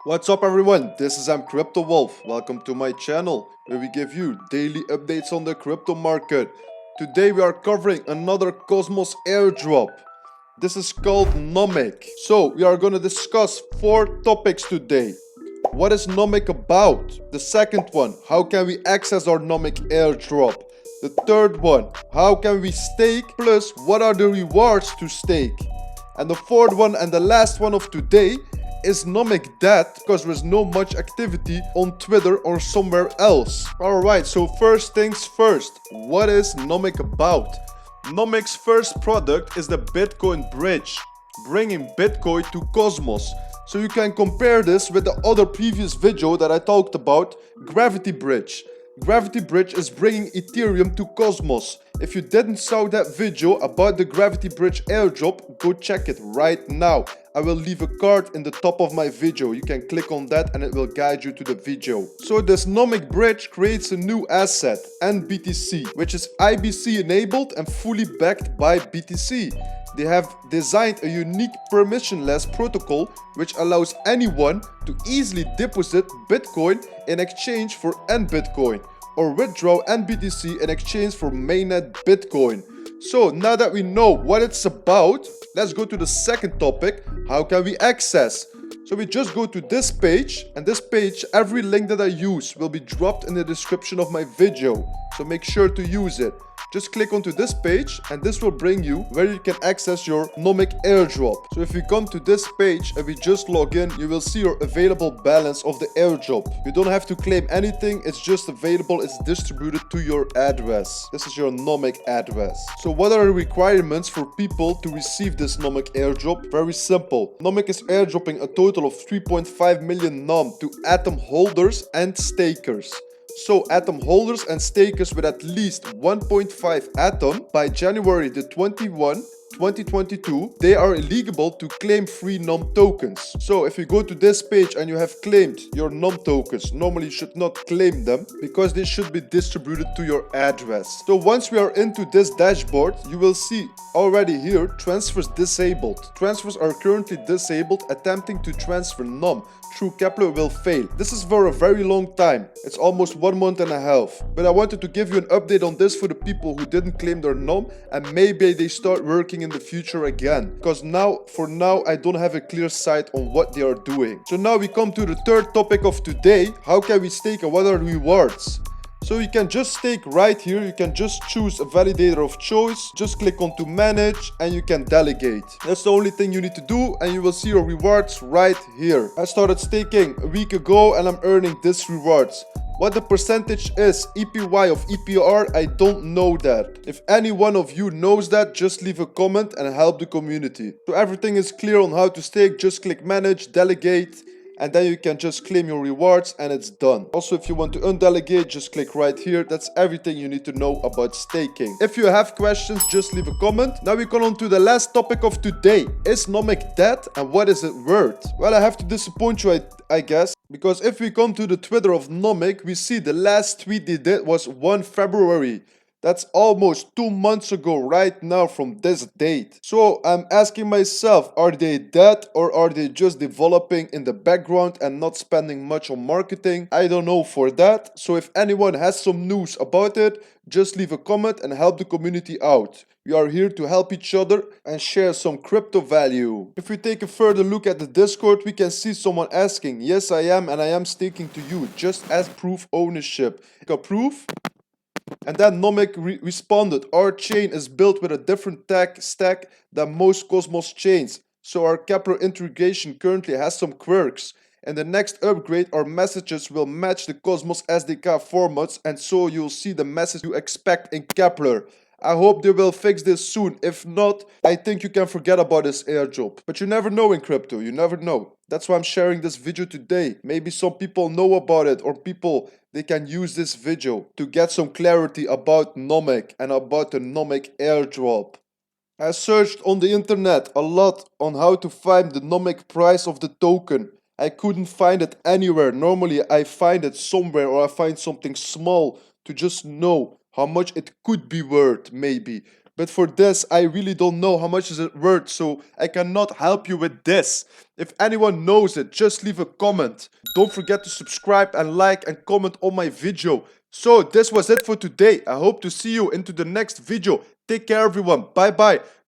What's up everyone, this is Crypto Wolf. Welcome to my channel where we give you daily updates on the crypto market. Today we are covering another Cosmos airdrop. This is called Nomic. So we are going to discuss 4 topics today. What is Nomic about? The second one, how can we access our Nomic airdrop? The third one, how can we stake? Plus, what are the rewards to stake? And the fourth one and the last one of today is Nomic dead because there's no much activity on Twitter or somewhere else. Alright, so first things first, what is Nomic about? Nomic's first product is the Bitcoin bridge, bringing Bitcoin to Cosmos. So you can compare this with the other previous video that I talked about, Gravity Bridge. Gravity Bridge is bringing Ethereum to Cosmos. If you didn't saw that video about the Gravity Bridge airdrop, go check it right now. I will leave a card in the top of my video. You can click on that and it will guide you to the video. So this Nomic Bridge creates a new asset, nBTC, which is IBC-enabled and fully backed by BTC. They have designed a unique permissionless protocol which allows anyone to easily deposit Bitcoin in exchange for nBitcoin or withdraw nBTC in exchange for mainnet Bitcoin. So now that we know what it's about, let's go to the second topic, how can we access? So we just go to this page, and this page, every link that I use will be dropped in the description of my video. So make sure to use it. Just click onto this page and this will bring you where you can access your Nomic airdrop. So if you come to this page and we just log in, you will see your available balance of the airdrop. You don't have to claim anything, it's just available, it's distributed to your address. This is your Nomic address. So what are the requirements for people to receive this Nomic airdrop? Very simple. Nomic is airdropping a total of 3.5 million NOM to Atom holders and stakers. So Atom holders and stakers with at least 1.5 Atom by January the 21, 2022, they are eligible to claim free NOM tokens. So if you go to this page and you have claimed your NOM tokens, normally you should not claim them because they should be distributed to your address. So once we are into this dashboard, you will see already here transfers disabled. Transfers are currently disabled. Attempting to transfer NOM through KEPLR will fail. This is for a very long time. It's almost 1 month and a half. But I wanted to give you an update on this for the people who didn't claim their NOM and maybe they start working in the future again. Because for now, I don't have a clear sight on what they are doing. So now we come to the third topic of today. How can we stake and what are the rewards? So you can just stake right here, you can just choose a validator of choice, just click on to manage and you can delegate. That's the only thing you need to do and you will see your rewards right here. I started staking a week ago and I'm earning this rewards. What the percentage is, EPY of EPR, I don't know that. If any one of you knows that, just leave a comment and help the community. So everything is clear on how to stake, just click manage, delegate, and then you can just claim your rewards and it's done. Also, if you want to undelegate, just click right here. That's everything you need to know about staking. If you have questions, just leave a comment. Now we come on to the last topic of today. Is Nomic dead and what is it worth? Well, I have to disappoint you, I guess. Because if we come to the Twitter of Nomic, we see the last tweet they did was 1 February. That's almost 2 months ago right now from this date. So I'm asking myself, are they dead or are they just developing in the background and not spending much on marketing? I don't know for that. So if anyone has some news about it, just leave a comment and help the community out. We are here to help each other and share some crypto value. If we take a further look at the Discord, we can see someone asking, yes I am and I am staking to you, just as proof ownership. Proof? And then Nomic responded, our chain is built with a different tech stack than most Cosmos chains, so our KEPLR integration currently has some quirks. In the next upgrade, our messages will match the Cosmos SDK formats, and so you'll see the message you expect in KEPLR. I hope they will fix this soon. If not, I think you can forget about this airdrop. But you never know in crypto, you never know. That's why I'm sharing this video today. Maybe some people know about it or they can use this video to get some clarity about Nomic and about the Nomic airdrop. I searched on the internet a lot on how to find the Nomic price of the token. I couldn't find it anywhere. Normally I find it somewhere or I find something small to just know how much it could be worth maybe. But for this, I really don't know how much is it worth, so I cannot help you with this. If anyone knows it, just leave a comment. Don't forget to subscribe and like and comment on my video. So this was it for today. I hope to see you into the next video. Take care everyone. Bye bye.